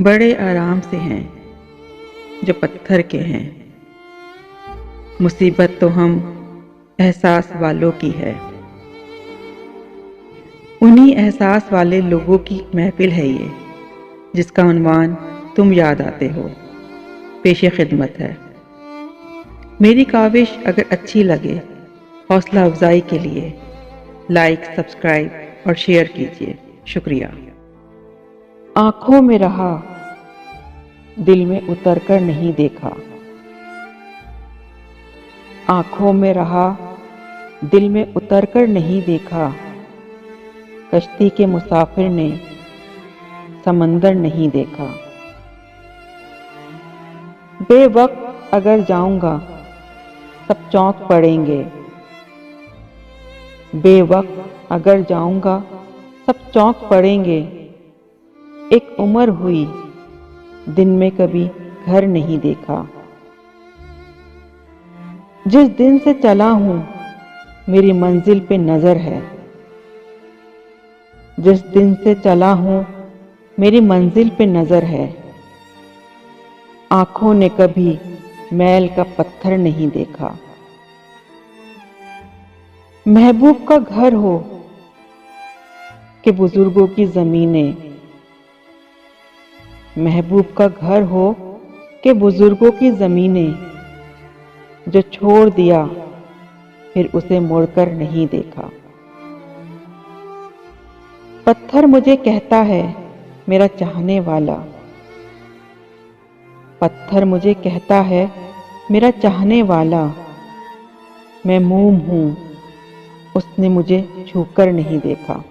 बड़े आराम से हैं जो पत्थर के हैं। मुसीबत तो हम एहसास वालों की है। उन्हीं एहसास वाले लोगों की महफिल है ये, जिसका उन्वान तुम याद आते हो, पेशे खिदमत है। मेरी काविश अगर अच्छी लगे, हौसला अफजाई के लिए लाइक, सब्सक्राइब और शेयर कीजिए। शुक्रिया। आंखों में रहा, दिल में उतर कर नहीं देखा। आंखों में रहा, दिल में उतर कर नहीं देखा। कश्ती के मुसाफिर ने समंदर नहीं देखा। बेवक्त अगर जाऊंगा, सब चौंक पड़ेंगे। बेवक्त अगर जाऊंगा, सब चौंक पड़ेंगे। एक उम्र हुई, दिन में कभी घर नहीं देखा। जिस दिन से चला हूं, मेरी मंजिल पे नजर है। जिस दिन से चला हूं, मेरी मंजिल पे नजर है। आंखों ने कभी मैल का पत्थर नहीं देखा। महबूब का घर हो कि बुजुर्गों की जमीनें। महबूब का घर हो कि बुजुर्गों की जमीनें। जो छोड़ दिया, फिर उसे मुड़कर नहीं देखा। पत्थर मुझे कहता है, मेरा चाहने वाला। पत्थर मुझे कहता है, मेरा चाहने वाला। मैं मोम हूं, उसने मुझे छूकर नहीं देखा।